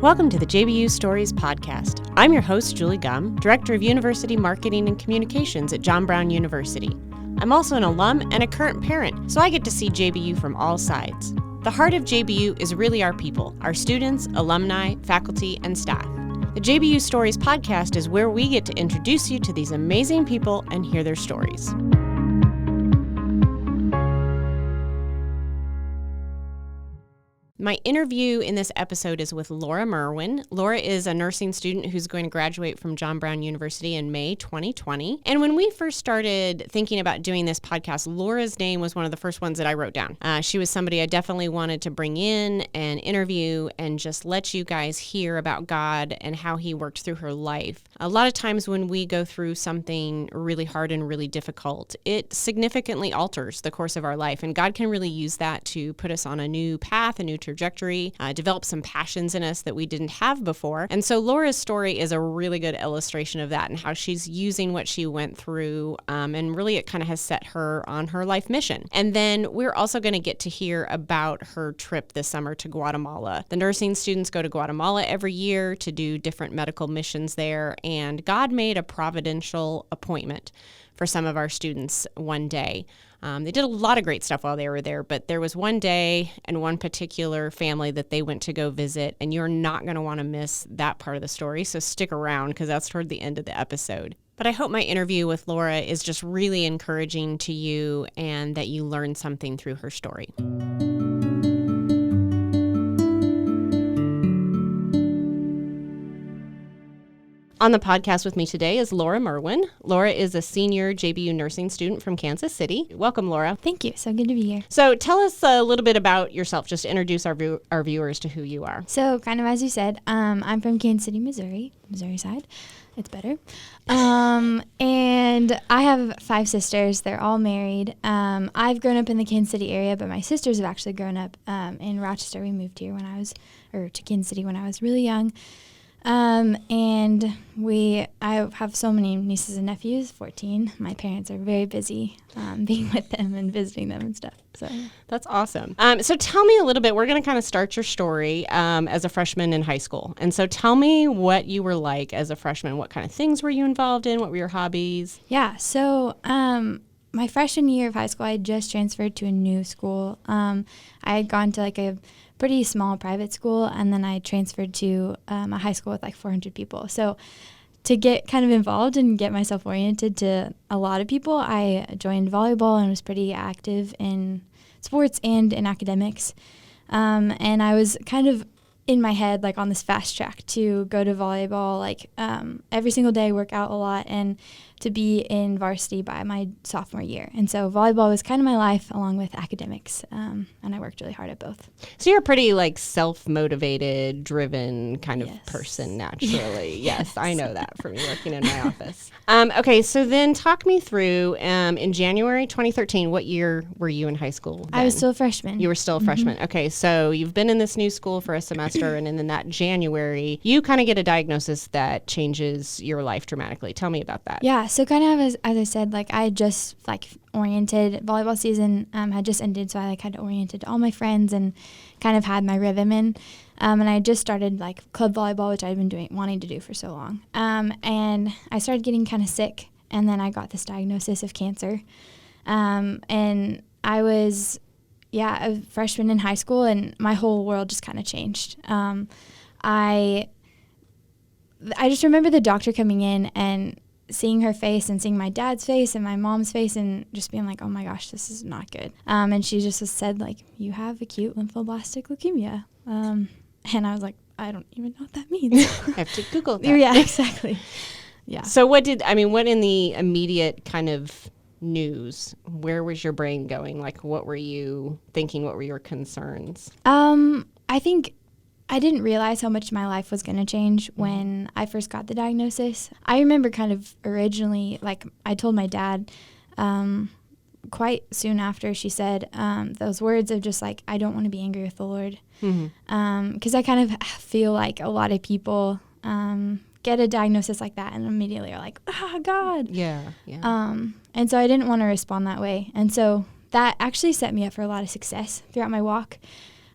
Welcome to the JBU Stories podcast. I'm your host, Julie Gumm, Director of University Marketing and Communications at John Brown University. I'm also an alum and a current parent, so I get to see JBU from all sides. The heart of JBU is really our people, our students, alumni, faculty, and staff. The JBU Stories podcast is where we get to introduce you to these amazing people and hear their stories. My interview in this episode is with Laura Merwin. Laura is a nursing student who's going to graduate from John Brown University in May 2020. And when we first started thinking about doing this podcast, Laura's name was one of the first ones that I wrote down. She was somebody I definitely wanted to bring in and interview and just let you guys hear about God and how he worked through her life. A lot of times when we go through something really hard and really difficult, it significantly alters the course of our life. And God can really use that to put us on a new path, a new trajectory, develop some passions in us that we didn't have before. And so Laura's story is a really good illustration of that and how she's using what she went through. And really it kind of has set her on her life mission. And then we're also going to get to hear about her trip this summer to Guatemala. The nursing students go to Guatemala every year to do different medical missions there. And God made a providential appointment for some of our students one day. They did a lot of great stuff while they were there, but there was one day and one particular family that they went to go visit, and you're not going to want to miss that part of the story, so stick around because that's toward the end of the episode. But I hope my interview with Laura is just really encouraging to you and that you learn something through her story. On the podcast with me today is Laura Merwin. Laura is a senior JBU nursing student from Kansas City. Welcome, Laura. Thank you. So good to be here. So tell us a little bit about yourself. Just introduce our viewers to who you are. So kind of as you said, I'm from Kansas City, Missouri side. It's better. And I have 5 sisters. They're all married. I've grown up in the Kansas City area, but my sisters have actually grown up in Rochester. We moved here to Kansas City when I was really young. And I have so many nieces and nephews, 14. My parents are very busy being with them and visiting them and stuff. So that's awesome. So tell me a little bit. We're going to kind of start your story as a freshman in high school. And so tell me what you were like as a freshman. What kind of things were you involved in? What were your hobbies? Yeah. So my freshman year of high school, I had just transferred to a new school. I had gone to a pretty small private school, and then I transferred to a high school with 400 people. So to get kind of involved and get myself oriented to a lot of people, I joined volleyball and was pretty active in sports and in academics. And I was kind of in my head on this fast track to go to volleyball every single day, work out a lot, and to be in varsity by my sophomore year. And so volleyball was kind of my life along with academics, and I worked really hard at both. So you're a pretty self-motivated, driven kind of person naturally. Yes, I know that from you working in my office. Okay, so then talk me through, in January 2013, what year were you in high school then? I was still a freshman. You were still a freshman. Okay, so you've been in this new school for a semester, and then in that January, you kind of get a diagnosis that changes your life dramatically. Tell me about that. Yeah, so kind of as I said, I just oriented. Volleyball season had just ended, so I had oriented all my friends and kind of had my rhythm in. And I just started club volleyball, which I'd been wanting to do for so long. And I started getting kind of sick, and then I got this diagnosis of cancer. And I was, a freshman in high school, and my whole world just kind of changed. I just remember the doctor coming in and seeing her face and seeing my dad's face and my mom's face and just being oh my gosh, this is not good. And she just said, you have acute lymphoblastic leukemia. And I was I don't even know what that means. I have to Google that. Yeah, exactly. Yeah. So what in the immediate kind of news, where was your brain going? What were you thinking? What were your concerns? I think I didn't realize how much my life was going to change when I first got the diagnosis. I remember kind of originally, I told my dad quite soon after she said those words of just I don't want to be angry with the Lord. Because I kind of feel a lot of people get a diagnosis like that and immediately are God. Yeah. And so I didn't want to respond that way. And so that actually set me up for a lot of success throughout my walk.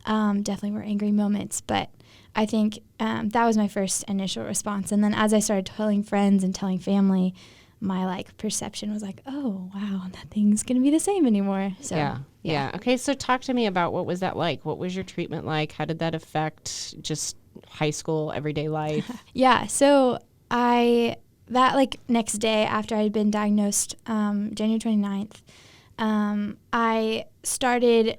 Definitely were angry moments, but I think that was my first initial response. And then as I started telling friends and telling family, my like perception was like, oh, wow, nothing's going to be the same anymore. So yeah. Okay, so talk to me about what was that like? What was your treatment like? How did that affect just high school, everyday life? Yeah, so that like next day after I'd been diagnosed, January 29th, I started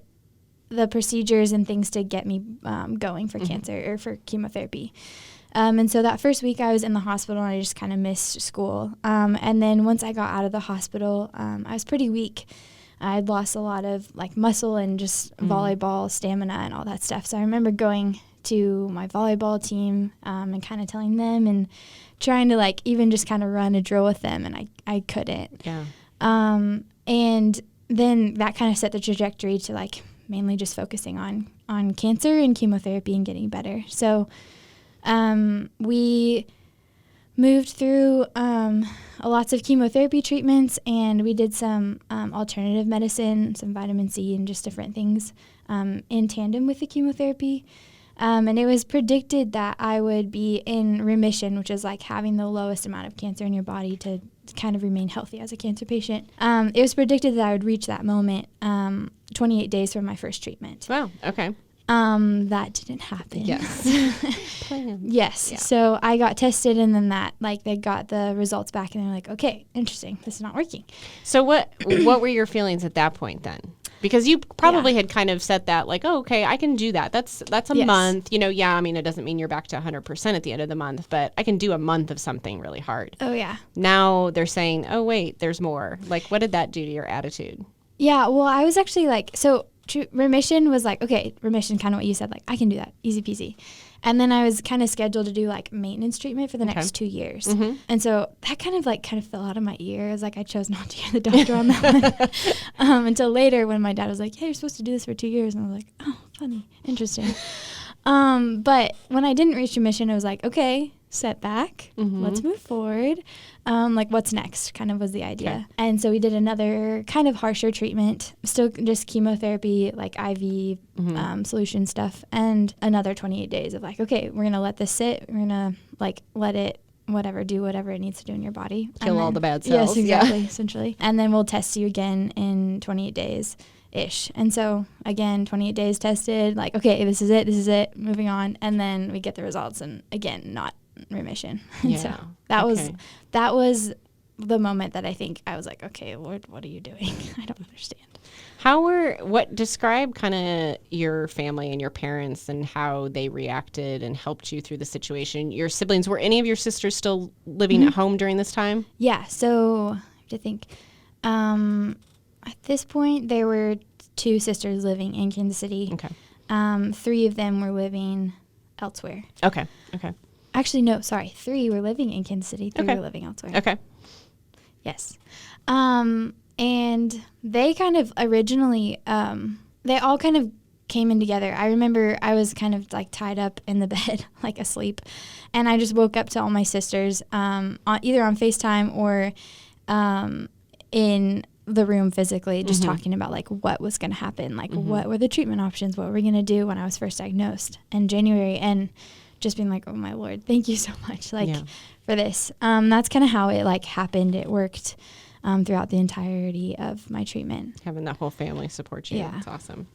the procedures and things to get me going for cancer or for chemotherapy. And so that first week I was in the hospital and I just kind of missed school. And then once I got out of the hospital, I was pretty weak. I'd lost a lot of like muscle and just volleyball stamina and all that stuff. So I remember going to my volleyball team and kind of telling them and trying to like even just kind of run a drill with them, and I couldn't. Yeah. And then that kind of set the trajectory to like mainly just focusing on cancer and chemotherapy and getting better. So we moved through lots of chemotherapy treatments, and we did some alternative medicine, some vitamin C and just different things in tandem with the chemotherapy. And it was predicted that I would be in remission, which is like having the lowest amount of cancer in your body to kind of remain healthy as a cancer patient. It was predicted that I would reach that moment 28 days from my first treatment. Wow, okay. That didn't happen. Yes. Yes. Yeah. So I got tested, and then they got the results back, and they're like, okay, interesting, this is not working. So what were your feelings at that point then? Because you probably had kind of said that like, oh, okay, I can do that. That's a month. I mean, it doesn't mean you're back to 100% at the end of the month, but I can do a month of something really hard. Oh, yeah. Now they're saying, oh, wait, there's more. Like, what did that do to your attitude? Yeah, well, I was actually like, remission was like, okay, remission, kind of what you said, like, I can do that, easy peasy. And then I was kind of scheduled to do like maintenance treatment for the next 2 years. Mm-hmm. And so that kind of fell out of my ear. It was like I chose not to hear the doctor on that one until later when my dad was like, hey, you're supposed to do this for 2 years. And I was like, oh, funny, interesting. But when I didn't reach remission, it was like, okay, setback, let's move forward. Like what's next kind of was the idea. Okay. And so we did another kind of harsher treatment, still just chemotherapy, like IV solution stuff, and another 28 days of like, okay, we're going to let this sit. We're going to like let it do whatever it needs to do in your body. Kill all the bad cells. Yes, exactly, essentially. And then we'll test you again in 28 days. Ish. And so again, 28 days tested, like, okay, this is it, moving on. And then we get the results, and again, not remission. And so that was the moment that I think I was like, okay, Lord, what are you doing? I don't understand. Describe kind of your family and your parents and how they reacted and helped you through the situation. Your siblings, were any of your sisters still living at home during this time? Yeah. So I have to think, at this point, there were 2 sisters living in Kansas City. Okay. 3 of them were living elsewhere. Okay. Actually, no, sorry. 3 were living in Kansas City. 3 were living elsewhere. Okay. Yes. And they kind of originally, they all kind of came in together. I remember I was kind of like tied up in the bed, like asleep. And I just woke up to all my sisters, either on FaceTime or in the room physically, just talking about like what was going to happen, like what were the treatment options, what were we going to do when I was first diagnosed in January, and just being like, oh my Lord, thank you so much for this. That's kind of how it like happened. It worked throughout the entirety of my treatment. Having that whole family support you. Yeah. That's awesome.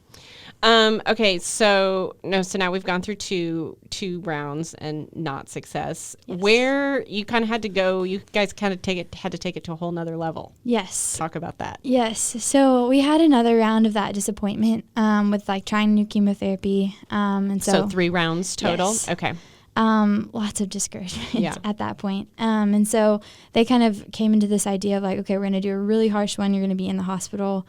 Okay. So now we've gone through two rounds and not success. Yes. Where you kind of had to go, you guys kind of had to take it to a whole nother level. Yes. Talk about that. Yes. So we had another round of that disappointment with like trying new chemotherapy. And so 3 rounds total. Yes. Okay. Lots of discouragement at that point. And so they kind of came into this idea of like, okay, we're going to do a really harsh one. You're going to be in the hospital,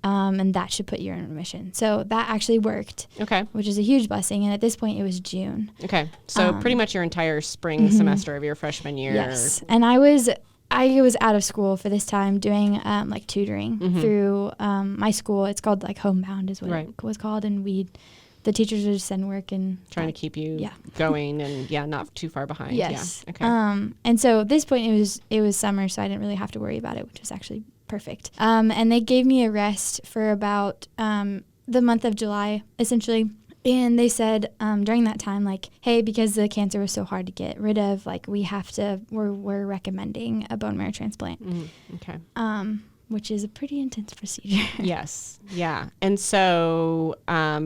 and that should put you in remission. So that actually worked. Okay. Which is a huge blessing. And at this point, it was June. Okay. So pretty much your entire spring semester of your freshman year. Yes. And I was out of school for this time doing like tutoring through my school. It's called like Homebound is what it was called. And the teachers would just send work and trying to keep you going and not too far behind. Yes. Yeah. Okay. And so at this point it was summer, so I didn't really have to worry about it, which was actually perfect. And they gave me a rest for about the month of July, essentially. And they said during that time, like, hey, because the cancer was so hard to get rid of, like, we're recommending a bone marrow transplant. Okay. Which is a pretty intense procedure. Yes. Yeah. And so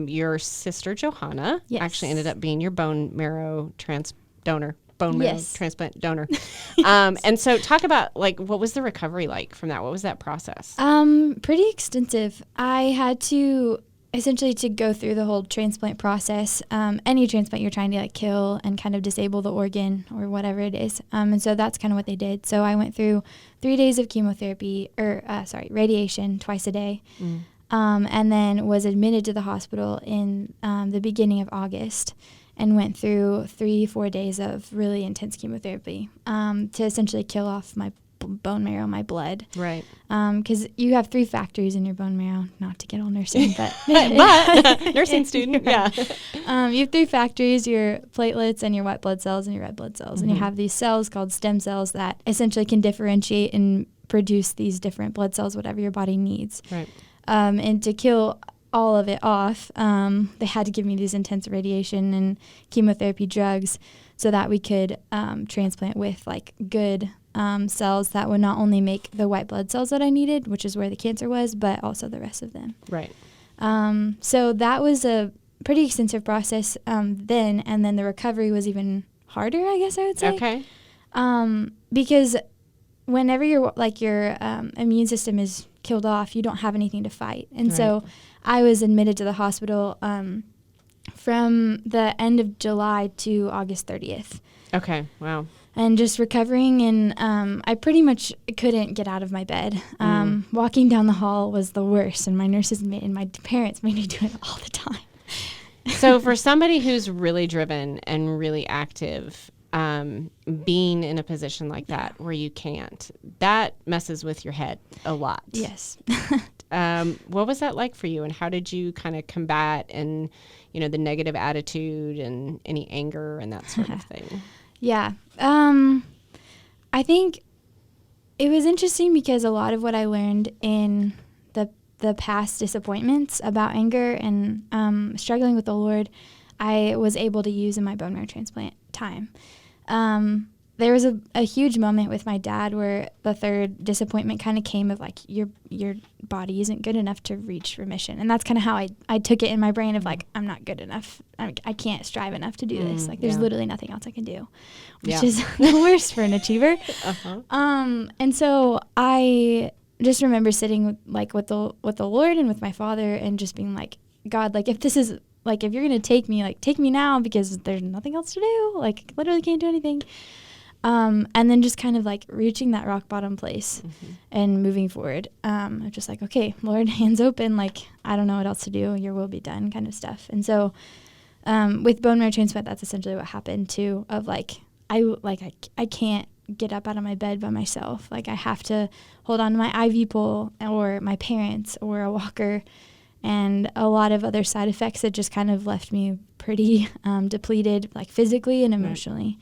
your sister Johanna actually ended up being your bone marrow transplant donor. And so talk about, like, what was the recovery like from that? What was that process? Pretty extensive. I had to essentially to go through the whole transplant process. Any transplant, you're trying to like kill and kind of disable the organ or whatever it is. And so that's kind of what they did. So I went through 3 days of chemotherapy radiation twice a day. And then was admitted to the hospital in the beginning of August and went through 3-4 days of really intense chemotherapy to essentially kill off my bone marrow, my blood. Right. Because you have 3 factories in your bone marrow, not to get all nursing, but nursing student, yeah. You have 3 factories, your platelets and your white blood cells and your red blood cells. And you have these cells called stem cells that essentially can differentiate and produce these different blood cells, whatever your body needs. Right. And to kill all of it off, they had to give me these intense radiation and chemotherapy drugs so that we could transplant with like good cells that would not only make the white blood cells that I needed, which is where the cancer was, but also the rest of them. Right. So that was a pretty extensive process then, and then the recovery was even harder, I guess I would say. Okay. Because whenever your immune system is killed off, you don't have anything to fight. And so I was admitted to the hospital from the end of July to August 30th. Okay. Wow. And just recovering, and I pretty much couldn't get out of my bed. Walking down the hall was the worst, and my nurses and my parents made me do it all the time. So for somebody who's really driven and really active, being in a position like that where you can't, that messes with your head a lot. Yes. What was that like for you, and how did you kind of combat and, the negative attitude and any anger and that sort of thing? Yeah. I think it was interesting because a lot of what I learned in the past disappointments about anger and struggling with the Lord, I was able to use in my bone marrow transplant time. There was a huge moment with my dad where the third disappointment kind of came of like, your body isn't good enough to reach remission. And that's kind of how I took it in my brain of like, I'm not good enough. I can't strive enough to do this. Like there's literally nothing else I can do, which is the worst for an achiever. And so I just remember sitting with the Lord and with my father and just being like, God, like if this is like, if you're going to take me, like take me now because there's nothing else to do. Like literally can't do anything. And then just kind of like reaching that rock bottom place and moving forward. I'm just like, okay, Lord, hands open. Like, I don't know what else to do. Your will be done kind of stuff. And so, with bone marrow transplant, that's essentially what happened too, of like, I can't get up out of my bed by myself. Like I have to hold on to my IV pole or my parents or a walker and a lot of other side effects that just kind of left me pretty, depleted, like physically and emotionally.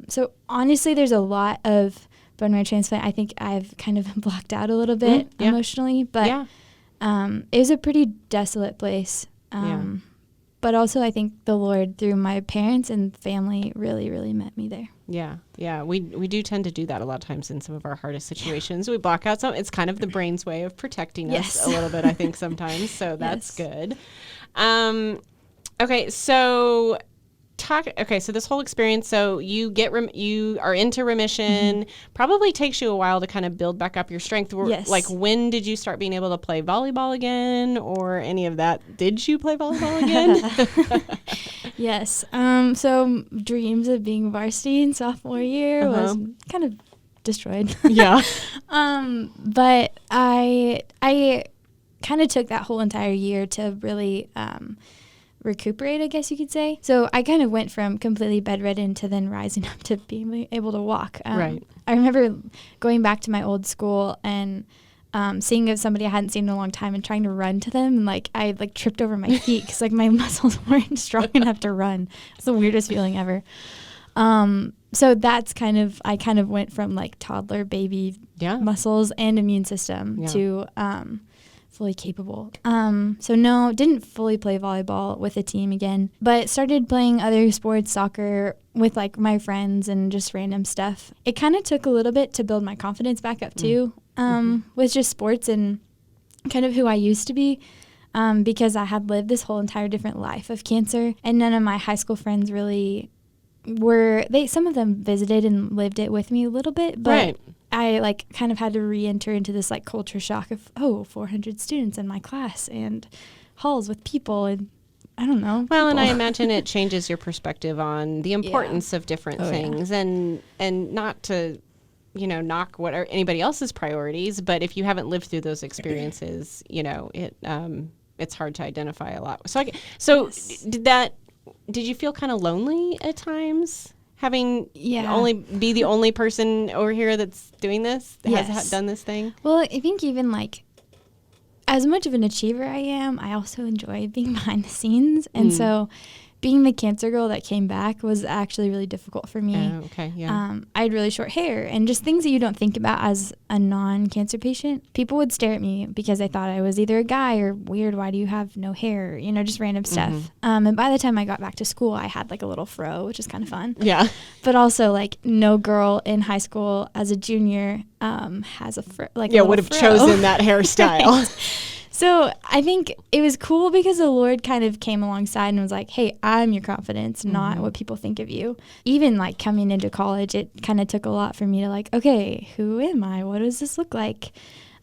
So honestly, there's a lot of bone marrow transplant. I think I've kind of blocked out a little bit emotionally, but it was a pretty desolate place. But also I think the Lord, through my parents and family, really, really met me there. Yeah. We do tend to do that a lot of times in some of our hardest situations. We block out some. It's kind of the brain's way of protecting us a little bit, I think, sometimes. So that's good. Okay, so... so this whole experience, so you you are into remission, probably takes you a while to kind of build back up your strength. Yes. Like when did you start being able to play volleyball again or any of that? Did you play volleyball again? Yes. So dreams of being varsity in sophomore year was kind of destroyed. Yeah. But I kind of took that whole entire year to really recuperate, I guess you could say. So I kind of went from completely bedridden to then rising up to being able to walk. Right. I remember going back to my old school and seeing somebody I hadn't seen in a long time and trying to run to them, and like I like tripped over my feet because like my muscles weren't strong enough to run. It's the weirdest feeling ever. So that's I kind of went from like toddler baby muscles and immune system to fully capable. So no, didn't fully play volleyball with a team again, but started playing other sports, soccer with like my friends and just random stuff. It kind of took a little bit to build my confidence back up too, with just sports and kind of who I used to be. Because I had lived this whole entire different life of cancer, and none of my high school friends really some of them visited and lived it with me a little bit, but right. I like kind of had to re-enter into this like culture shock of 400 students in my class and halls with people, and I don't know. Well, and I imagine it changes your perspective on the importance of different things, and not to knock what are anybody else's priorities, but if you haven't lived through those experiences, it's hard to identify a lot. So yes. Did you feel kind of lonely at times, having only be the only person over here that's doing this, has done this thing? Well, I think even like as much of an achiever I am, I also enjoy being behind the scenes, and so being the cancer girl that came back was actually really difficult for me. Oh, okay, yeah. I had really short hair and just things that you don't think about as a non-cancer patient. People would stare at me because they thought I was either a guy or weird. Why do you have no hair? Just random stuff. And by the time I got back to school, I had like a little fro, which is kind of fun. Yeah. But also like no girl in high school as a junior has a fro. Would have chosen that hairstyle. Right. So I think it was cool because the Lord kind of came alongside and was like, hey, I'm your confidence, not what people think of you. Even like coming into college, it kind of took a lot for me to like, okay, who am I? What does this look like?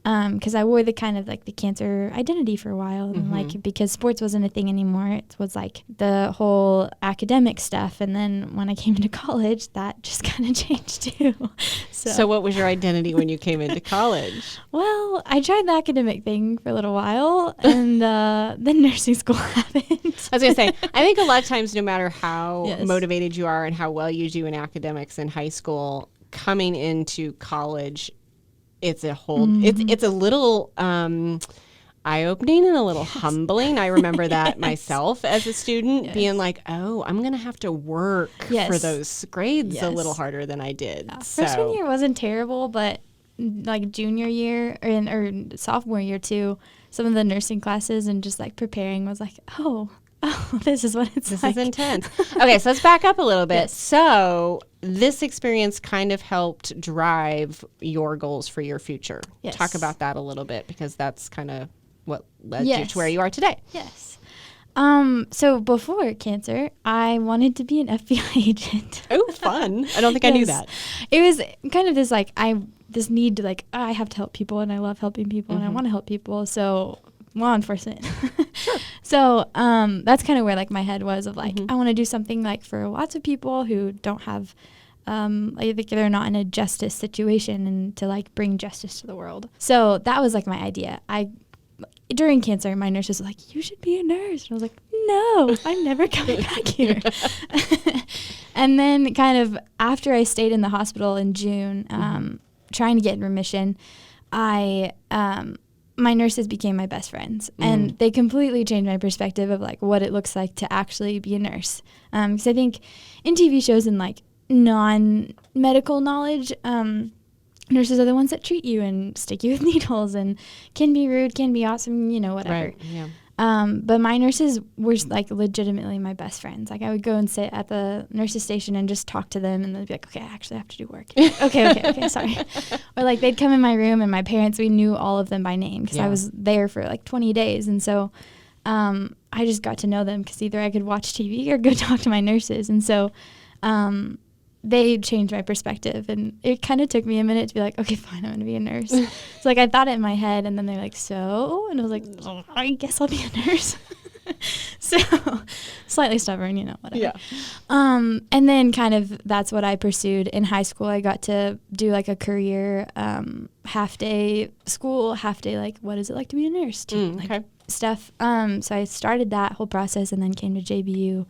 Because I wore the kind of like the cancer identity for a while, and like because sports wasn't a thing anymore, it was like the whole academic stuff. And then when I came into college, that just kind of changed too. So what was your identity when you came into college? Well, I tried the academic thing for a little while, and then nursing school happened. I was gonna say, I think a lot of times, no matter how motivated you are and how well you do in academics in high school, coming into college, it's a whole, it's a little eye-opening and a little humbling. I remember that myself as a student being like, oh, I'm going to have to work for those grades a little harder than I did. Yeah. Freshman year wasn't terrible, but like junior year or sophomore year too, some of the nursing classes and just like preparing was like, oh, this is what it's like. This is intense. Okay, so let's back up a little bit. Yes. So this experience kind of helped drive your goals for your future. Yes. Talk about that a little bit, because that's kind of what led you to where you are today. Yes. So before cancer, I wanted to be an FBI agent. Oh, fun. I don't think I knew that. It was kind of this like, this need to like, I have to help people, and I love helping people, and I want to help people. So law enforcement. Sure. So that's kind of where like my head was of like, I want to do something like for lots of people who don't have, like they're not in a justice situation, and to like bring justice to the world. So that was like my idea. During cancer, my nurse was like, you should be a nurse. And I was like, no, I'm never coming back here. And then kind of after I stayed in the hospital in June, trying to get in remission, my nurses became my best friends, and they completely changed my perspective of like what it looks like to actually be a nurse. Because I think in TV shows and like non-medical knowledge, nurses are the ones that treat you and stick you with needles and can be rude, can be awesome, whatever. Right, yeah. But my nurses were like legitimately my best friends. Like I would go and sit at the nurses station and just talk to them, and they'd be like, okay, I actually have to do work. okay, sorry. Or like they'd come in my room, and my parents, we knew all of them by name because I was there for like 20 days. And so I just got to know them because either I could watch TV or go talk to my nurses. And so they changed my perspective, and it kind of took me a minute to be like, okay, fine, I'm going to be a nurse. So like I thought it in my head, and then they're like, so? And I was like, oh, I guess I'll be a nurse. So slightly stubborn, whatever. Yeah. And then kind of that's what I pursued in high school. I got to do like a career half day school, half day like what is it like to be a nurse? Stuff. So I started that whole process and then came to JBU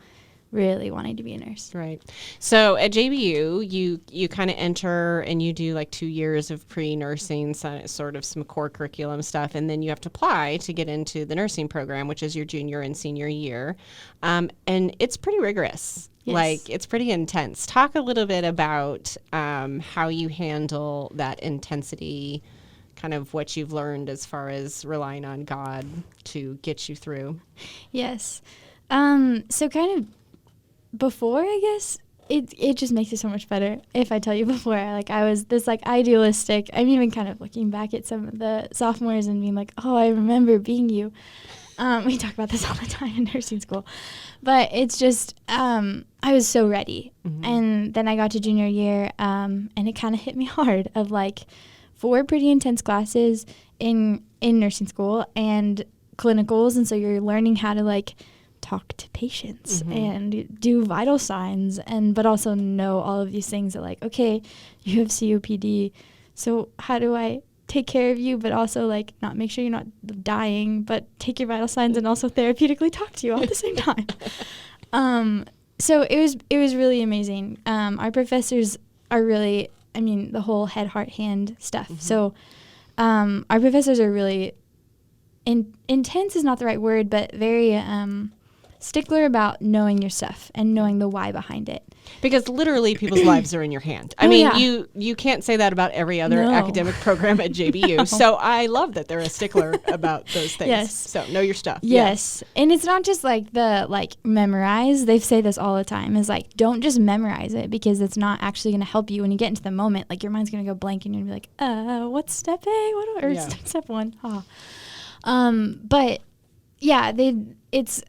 really wanting to be a nurse. Right. So at JBU, you kind of enter and you do like 2 years of pre-nursing, sort of some core curriculum stuff, and then you have to apply to get into the nursing program, which is your junior and senior year. And it's pretty rigorous. Yes. Like, it's pretty intense. Talk a little bit about how you handle that intensity kind of what you've learned as far as relying on God to get you through. Yes. So kind of before, I guess, it just makes it so much better if I tell you before. Like, I was this, like, idealistic. I'm even kind of looking back at some of the sophomores and being like, oh, I remember being you. We talk about this all the time in nursing school. But it's just, I was so ready. Mm-hmm. And then I got to junior year, and it kind of hit me hard of, like, 4 pretty intense classes in nursing school and clinicals. And so you're learning how to, like, talk to patients mm-hmm. and do vital signs, but also know all of these things that, like, okay, you have COPD, so how do I take care of you, but also, like, not make sure you're not dying, but take your vital signs and also therapeutically talk to you all at the same time. So it was really amazing. Our professors are really, I mean, the whole head, heart, hand stuff. Mm-hmm. So our professors are really intense is not the right word, but very stickler about knowing your stuff and knowing the why behind it. Because literally people's lives are in your hand. I mean, yeah. you can't say that about every other academic program at JBU. No. So I love that they're a stickler about those things. Yes. So know your stuff. Yes. And it's not just like memorize. They say this all the time is like, don't just memorize it because it's not actually going to help you when you get into the moment. Like, your mind's going to go blank and you're going to be like, what's step A? Step 1? But yeah, it's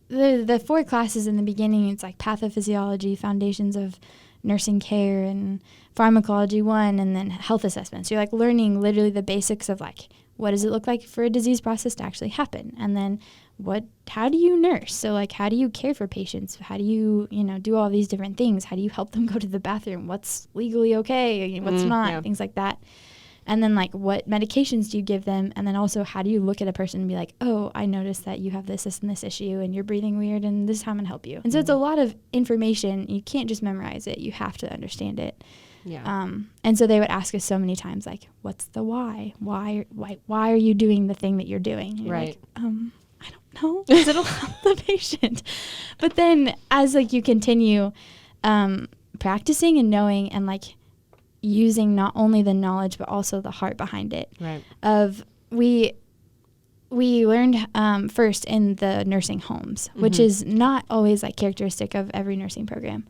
the 4 classes in the beginning. It's like pathophysiology, foundations of nursing care, and pharmacology 1, and then health assessments. So you're like learning literally the basics of, like, what does it look like for a disease process to actually happen, and then how do you nurse? So, like, how do you care for patients? How do you do all these different things? How do you help them go to the bathroom? What's legally okay? What's not? Yeah. Things like that. And then, like, what medications do you give them? And then also, how do you look at a person and be like, oh, I noticed that you have this, and this issue, and you're breathing weird, and this is how I'm going to help you. And so it's a lot of information. You can't just memorize it. You have to understand it. Yeah. And so they would ask us so many times, like, what's the why? Why are you doing the thing that you're doing? And right. You're like, I don't know, because it'll help the patient. But then as, like, you continue practicing and knowing and, like, using not only the knowledge but also the heart behind it. Right. We learned first in the nursing homes, mm-hmm. which is not always, like, characteristic of every nursing program.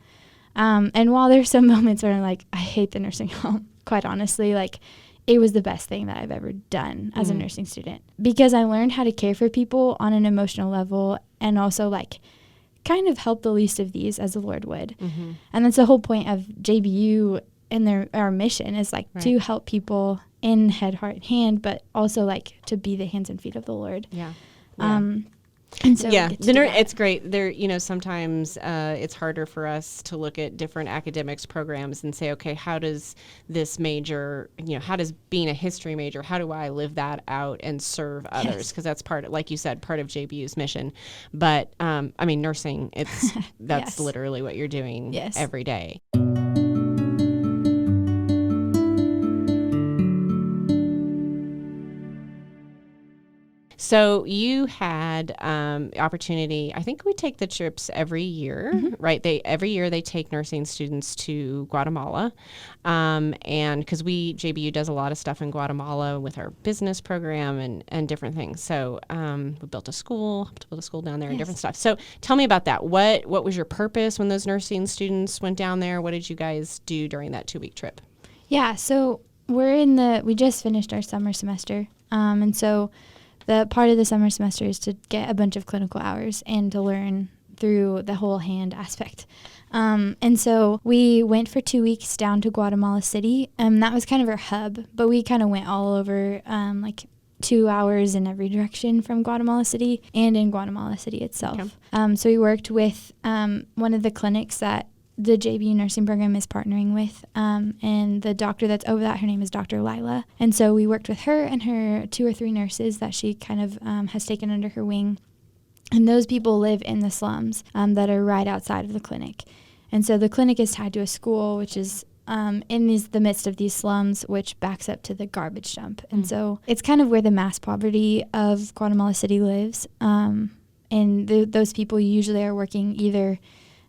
And while there's some moments where I'm like, I hate the nursing home, quite honestly, like, it was the best thing that I've ever done as a nursing student, because I learned how to care for people on an emotional level and also, like, kind of help the least of these as the Lord would. Mm-hmm. And that's the whole point of JBU. And our mission is, like, right. to help people in head, heart, hand, but also, like, to be the hands and feet of the Lord. Yeah. And so it's great. There, sometimes it's harder for us to look at different academics programs and say, okay, how does this major, how does being a history major, how do I live that out and serve others? Because that's like you said, part of JBU's mission. But I mean, nursing, that's literally what you're doing every day. So you had opportunity. I think we take the trips every year, mm-hmm. right? Every year they take nursing students to Guatemala, and because JBU does a lot of stuff in Guatemala with our business program and different things. So we built a school down there and different stuff. So tell me about that. What was your purpose when those nursing students went down there? What did you guys do during that 2-week trip? Yeah, so we just finished our summer semester, and so. The part of the summer semester is to get a bunch of clinical hours and to learn through the whole hand aspect. And so we went for 2 weeks down to Guatemala City, and that was kind of our hub, but we kind of went all over, like 2 hours in every direction from Guatemala City and in Guatemala City itself. Okay. So we worked with one of the clinics that the JBU nursing program is partnering with, and the doctor that's over that, her name is Dr. Lila. And so we worked with her and her 2 or 3 nurses that she kind of has taken under her wing. And those people live in the slums that are right outside of the clinic. And so the clinic is tied to a school, which is in the midst of these slums, which backs up to the garbage dump. And so it's kind of where the mass poverty of Guatemala City lives. And those people usually are working either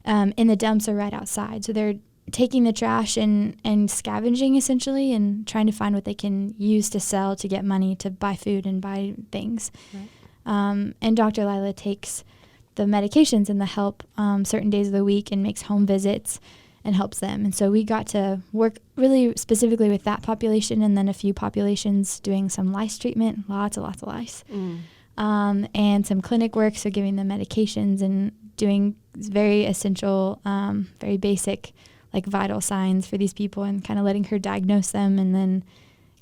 in the dumps or right outside. So they're taking the trash and scavenging essentially and trying to find what they can use to sell to get money to buy food and buy things. Right. And Dr. Lila takes the medications and the help certain days of the week and makes home visits and helps them. And so we got to work really specifically with that population and then a few populations doing some lice treatment, lots of lice, and some clinic work, so giving them medications and doing very essential, very basic, like vital signs for these people and kind of letting her diagnose them and then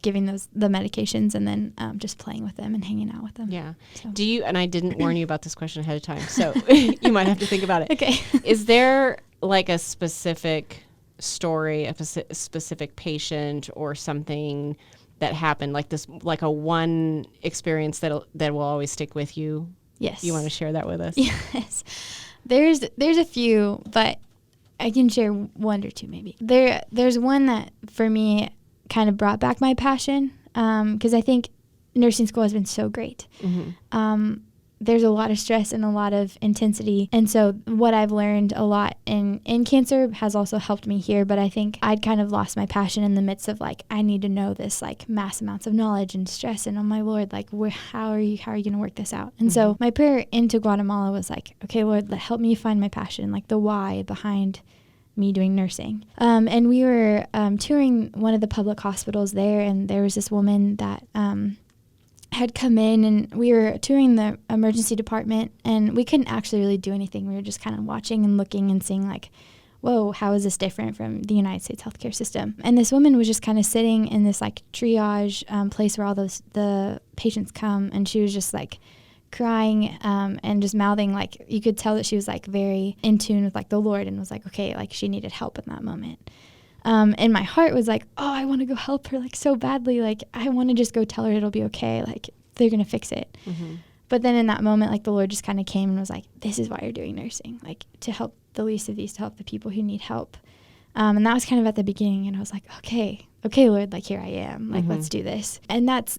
giving the medications and then just playing with them and hanging out with them. Yeah. So. Do you, and I didn't warn you about this question ahead of time, so you might have to think about it. Okay. Is there like a specific story, a specific patient or something that happened, like this, like a one experience that will always stick with you? Yes. You want to share that with us? Yes. There's a few, but I can share one or two maybe. There's one that for me kind of brought back my passion because I think nursing school has been so great. Mm-hmm. There's a lot of stress and a lot of intensity. And so what I've learned a lot in cancer has also helped me here. But I think I'd kind of lost my passion in the midst of like, I need to know this like mass amounts of knowledge and stress. And oh my Lord, like how are you going to work this out? And so my prayer into Guatemala was like, okay, Lord, help me find my passion, like the why behind me doing nursing. And we were touring one of the public hospitals there. And there was this woman that had come in, and we were touring the emergency department, and we couldn't actually really do anything. We were just kind of watching and looking and seeing like, whoa, how is this different from the United States healthcare system? And this woman was just kind of sitting in this like triage place where all the patients come, and she was just like crying and just mouthing, like you could tell that she was like very in tune with like the Lord and was like, okay, like she needed help in that moment. And my heart was like, oh, I want to go help her like so badly. Like I want to just go tell her it'll be okay. Like they're going to fix it. Mm-hmm. But then in that moment, like the Lord just kind of came and was like, this is why you're doing nursing, like to help the least of these, to help the people who need help. And that was kind of at the beginning. And I was like, okay, Lord, like here I am, like, let's do this. And that's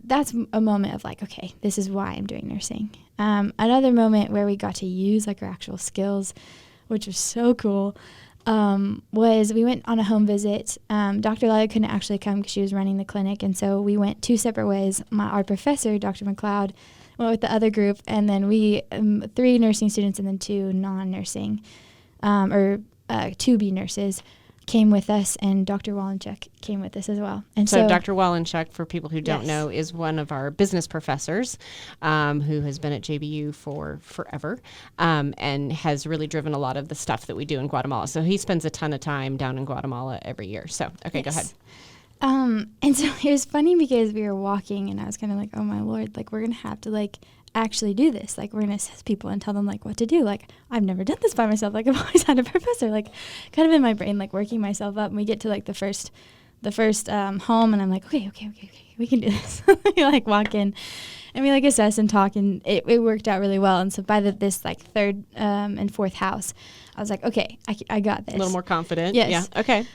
a moment of like, okay, this is why I'm doing nursing. Another moment where we got to use like our actual skills, which was so cool, was we went on a home visit. Dr. Lila couldn't actually come because she was running the clinic. And so we went two separate ways. Our professor, Dr. McLeod, went with the other group. And then we, 3 nursing students and then 2 non-nursing, or 2B nurses came with us, and Dr. Walenchuk came with us as well. And so Dr. Walenchuk, for people who don't know, is one of our business professors who has been at JBU for forever and has really driven a lot of the stuff that we do in Guatemala. So he spends a ton of time down in Guatemala every year. So, okay, Go ahead. And so it was funny because we were walking, and I was kind of like, oh my Lord, like we're going to have to like actually do this. Like we're going to assess people and tell them like what to do. Like I've never done this by myself. Like I've always had a professor, like kind of in my brain, like working myself up. And we get to like the first home, and I'm like, okay, we can do this. We like walk in and we like assess and talk, and it worked out really well. And so by this like third and fourth house, I was like, okay, I got this. A little more confident. Yes. Yeah. Okay.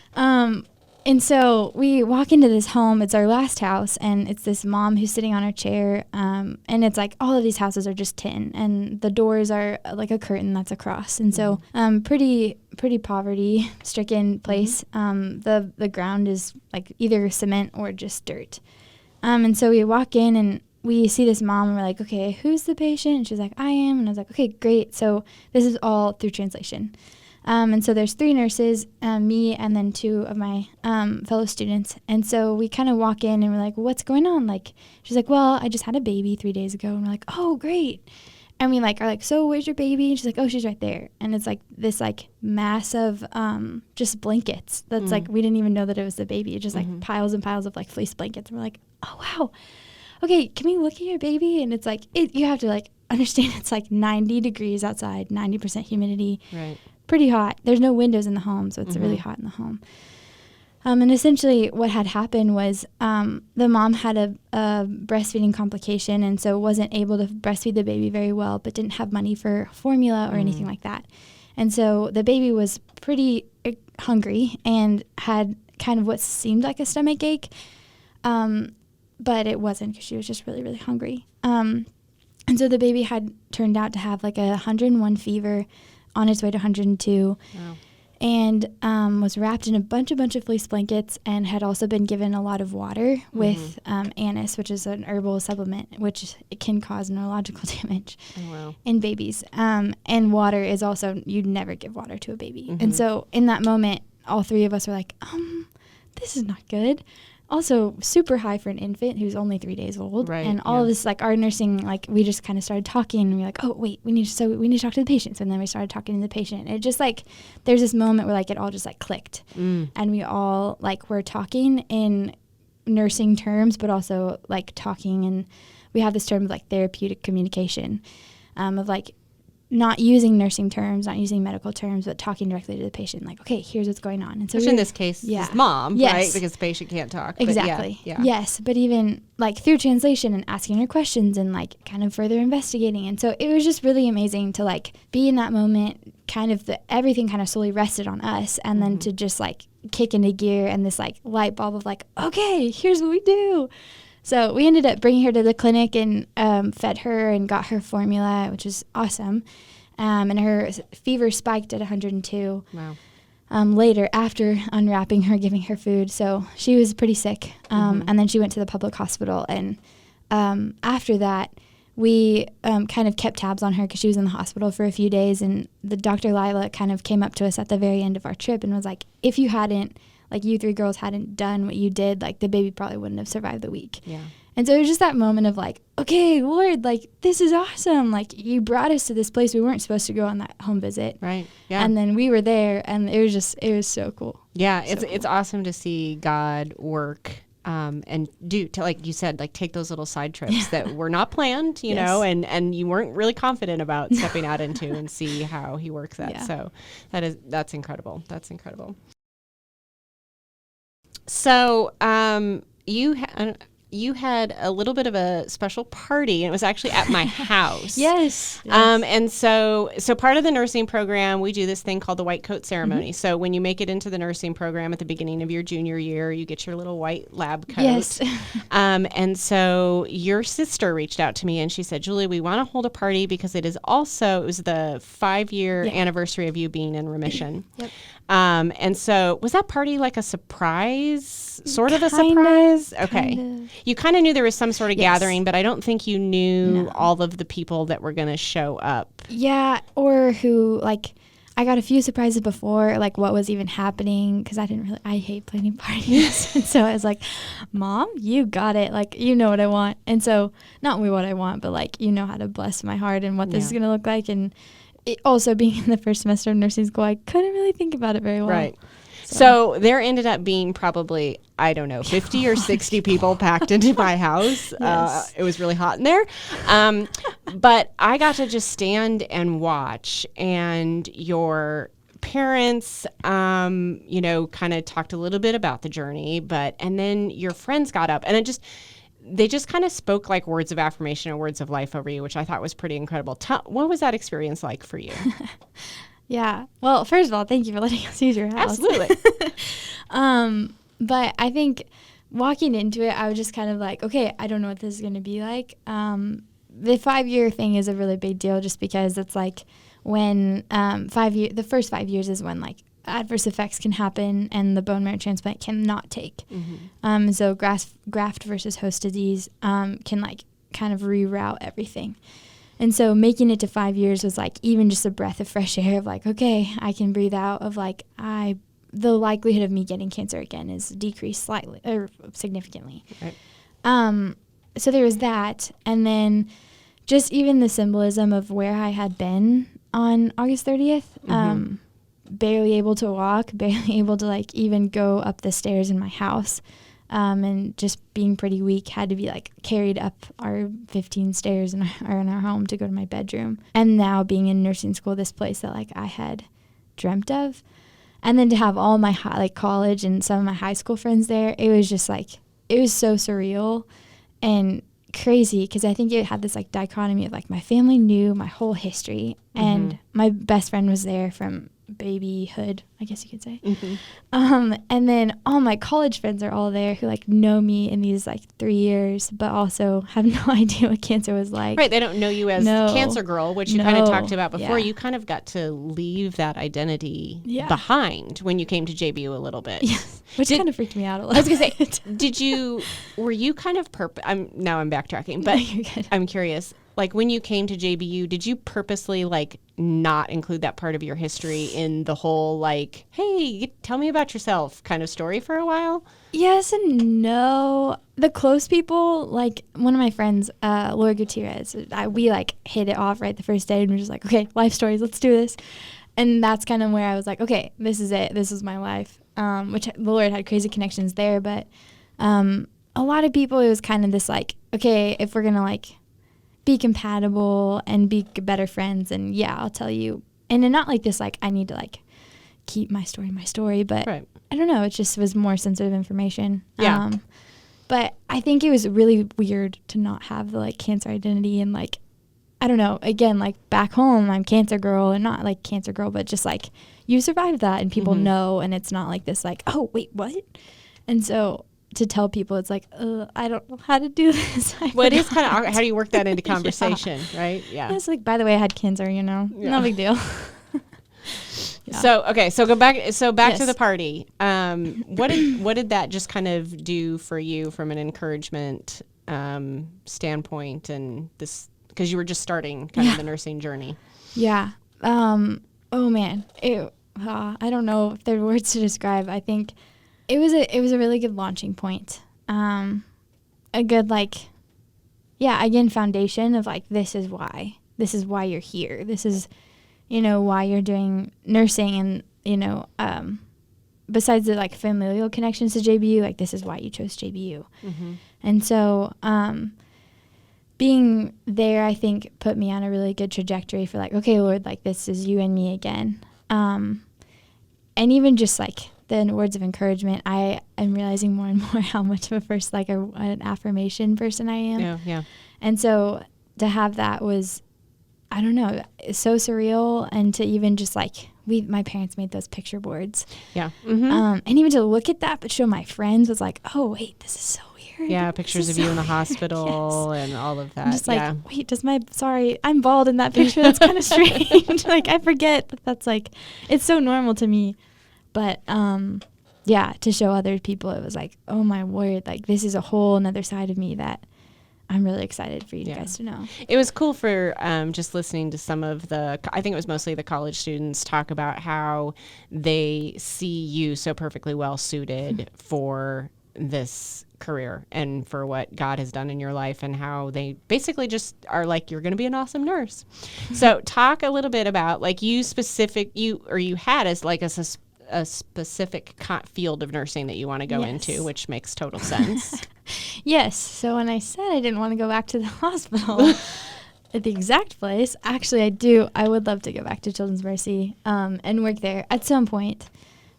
And so we walk into this home. It's our last house, and it's this mom who's sitting on her chair. And it's like all of these houses are just tin, and the doors are like a curtain that's across. And so pretty poverty-stricken place. The ground is like either cement or just dirt. And so we walk in, and we see this mom, and we're like, okay, who's the patient? And she's like, I am. And I was like, okay, great. So this is all through translation. And so there's 3 nurses, me, and then 2 of my fellow students. And so we kind of walk in, and we're like, what's going on? Like, she's like, well, I just had a baby 3 days ago. And we're like, oh, great. And we like are like, so where's your baby? And she's like, oh, she's right there. And it's like this like mass of just blankets. That's like, we didn't even know that it was the baby. It's just like piles and piles of like fleece blankets. And we're like, oh, wow. Okay, can we look at your baby? And it's like, you have to like understand it's like 90 degrees outside, 90% humidity. Right. Pretty hot. There's no windows in the home, so it's really hot in the home. And essentially what had happened was the mom had a breastfeeding complication, and so wasn't able to breastfeed the baby very well, but didn't have money for formula or anything like that. And so the baby was pretty hungry and had kind of what seemed like a stomach ache, but it wasn't, because she was just really, really hungry. And so the baby had turned out to have like 101 fever, on its way to 102. Wow. and was wrapped in a bunch of fleece blankets and had also been given a lot of water with anise, which is an herbal supplement, which it can cause neurological damage in babies. And water is also, you'd never give water to a baby. And so in that moment, all three of us were like, this is not good. Also super high for an infant who's only 3 days old. Right, and all of this, like our nursing, like we just kind of started talking and we were like, oh wait, we need to talk to the patients. And then we started talking to the patient. It just like, there's this moment where like it all just like clicked and we all like were talking in nursing terms, but also like talking, and we have this term of like therapeutic communication, of like not using nursing terms, not using medical terms, but talking directly to the patient, like, okay, here's what's going on. And so which in this case is mom, right? Because the patient can't talk. Exactly. Yes, but even like through translation and asking her questions and like kind of further investigating. And so it was just really amazing to like be in that moment, kind of everything kind of solely rested on us, and then to just like kick into gear and this like light bulb of like, okay, here's what we do. So we ended up bringing her to the clinic and fed her and got her formula, which was awesome. And her fever spiked at 102. Wow. Later, after unwrapping her, giving her food. So she was pretty sick. And then she went to the public hospital. And after that, we kind of kept tabs on her because she was in the hospital for a few days. And the Dr. Lila kind of came up to us at the very end of our trip and was like, if you hadn't, like you three girls hadn't done what you did, like the baby probably wouldn't have survived the week. Yeah. And so it was just that moment of like, okay, Lord, like this is awesome. Like you brought us to this place we weren't supposed to go on that home visit. Right. Yeah. And then we were there, and it was so cool. Yeah. It's awesome to see God work. And like you said, like take those little side trips that were not planned, you know, and you weren't really confident about stepping out into, and see how he works that. Yeah. So that's incredible. That's incredible. So, you had a little bit of a special party, and it was actually at my house. Yes. And so part of the nursing program, we do this thing called the white coat ceremony. So when you make it into the nursing program at the beginning of your junior year, you get your little white lab coat. Yes. And so your sister reached out to me and she said, Julie, we want to hold a party because it was the 5-year anniversary of you being in remission. Yep. And so was that party like a surprise, sort of a surprise? Okay. You kind of knew there was some sort of gathering, but I don't think you knew all of the people that were going to show up. Yeah. Or who, like, I got a few surprises before, like what was even happening, because I hate planning parties. And so I was like, Mom, you got it. Like, you know what I want. And so not what I want, but like, you know how to bless my heart and what this is going to look like. And also being in the first semester of nursing school, I couldn't really think about it very well. Right. So there ended up being probably, I don't know, 50 or 60 people packed into my house. Yes. It was really hot in there. But I got to just stand and watch, and your parents, kind of talked a little bit about the journey, and then your friends got up, and they just kind of spoke like words of affirmation and words of life over you, which I thought was pretty incredible. What was that experience like for you? Yeah. Well, first of all, thank you for letting us use your house. Absolutely. But I think walking into it, I was just kind of like, okay, I don't know what this is going to be like. The 5-year thing is a really big deal, just because it's like when the first 5 years is when like adverse effects can happen and the bone marrow transplant cannot take. Mm-hmm. So graft versus host disease can like kind of reroute everything. And so making it to 5 years was like even just a breath of fresh air of like, okay, I can breathe out, of like the likelihood of me getting cancer again is decreased slightly or significantly. Right. So there was that. And then just even the symbolism of where I had been on August 30th, barely able to walk, barely able to like even go up the stairs in my house. And just being pretty weak, had to be like carried up our 15 stairs in our home to go to my bedroom. And now being in nursing school, this place that like I had dreamt of, and then to have all my college and some of my high school friends there, it was just like, it was so surreal and crazy, because I think it had this like dichotomy of like my family knew my whole history, and my best friend was there from babyhood, I guess you could say. Mm-hmm. And then all my college friends are all there who like know me in these like 3 years, but also have no idea what cancer was like. Right. They don't know you as Cancer Girl, which you kind of talked about before. Yeah. You kind of got to leave that identity Yeah. behind when you came to JBU a little bit. Yes. Which kind of freaked me out a little. I was going to say, were you kind of I'm backtracking, but You're good. I'm curious. Like when you came to JBU, did you purposely like not include that part of your history in the whole like, hey, tell me about yourself kind of story for a while? Yes and no. The close people, like one of my friends, Laura Gutierrez, we like hit it off right the first day and we're just like, okay, life stories, let's do this. And that's kind of where I was like, okay, this is it. This is my life. Which the Lord had crazy connections there. But a lot of people, it was kind of this like, okay, if we're going to like be compatible and be better friends, and yeah, I'll tell you. And not like this, like I need to like keep my story, but right. I don't know. It just was more sensitive information. Yeah. But I think it was really weird to not have the like cancer identity and like, I don't know, again, like back home, I'm Cancer Girl, and not like Cancer Girl, but just like you survived that and people know, and it's not like this like, oh, wait, what? And so to tell people, it's like, I don't know how to do this. Well, it is kind of, how do you work that into conversation, right? Yeah. It's like, by the way, I had cancer, no big deal. Yeah. So go back. So back Yes. to the party. What did that just kind of do for you from an encouragement standpoint, and this, because you were just starting kind of the nursing journey? Yeah. Oh man, I don't know if there are words to describe. I think it was a really good launching point. A good again, foundation of like, this is why you're here. This is, why you're doing nursing, and besides the like familial connections to JBU, like this is why you chose JBU. Mm-hmm. And so being there, I think, put me on a really good trajectory for like, okay, Lord, like this is you and me again. And even just like the words of encouragement, I am realizing more and more how much of an affirmation person I am. Yeah. And so to have that was, I don't know, so surreal. And to even just like, my parents made those picture boards. Yeah. Mm-hmm. And even to look at that, but show my friends was like, oh, wait, this is so weird. Yeah, pictures of you in the hospital yes. and all of that. I'm just like, wait, sorry, I'm bald in that picture. That's kind of strange. Like, I forget that's like, it's so normal to me. But, to show other people, it was like, oh my word, like this is a whole another side of me that I'm really excited for you guys to know. It was cool for just listening to some of I think it was mostly the college students talk about how they see you so perfectly well suited for this career and for what God has done in your life, and how they basically just are like, you're going to be an awesome nurse. So talk a little bit about like you had as like a specific field of nursing that you want to go into, which makes total sense. Yes. So when I said I didn't want to go back to the hospital at the exact place, actually I would love to go back to Children's Mercy and work there at some point.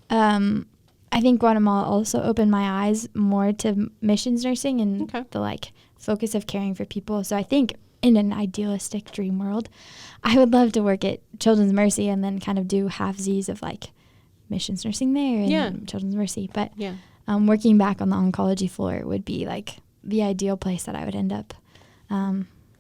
I think Guatemala also opened my eyes more to missions nursing and the like focus of caring for people. So I think in an idealistic dream world, I would love to work at Children's Mercy and then kind of do halfsies of like missions nursing there and Children's Mercy. But working back on the oncology floor would be like the ideal place that I would end up.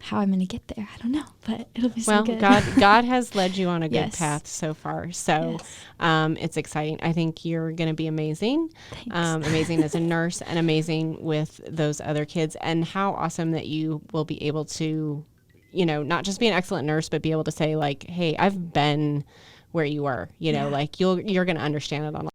How I'm going to get there, I don't know, but it'll be so good. Well, God has led you on a good path so far. So it's exciting. I think you're going to be amazing. Amazing as a nurse and amazing with those other kids. And how awesome that you will be able to, not just be an excellent nurse, but be able to say like, hey, I've been where you were, like you're going to understand it on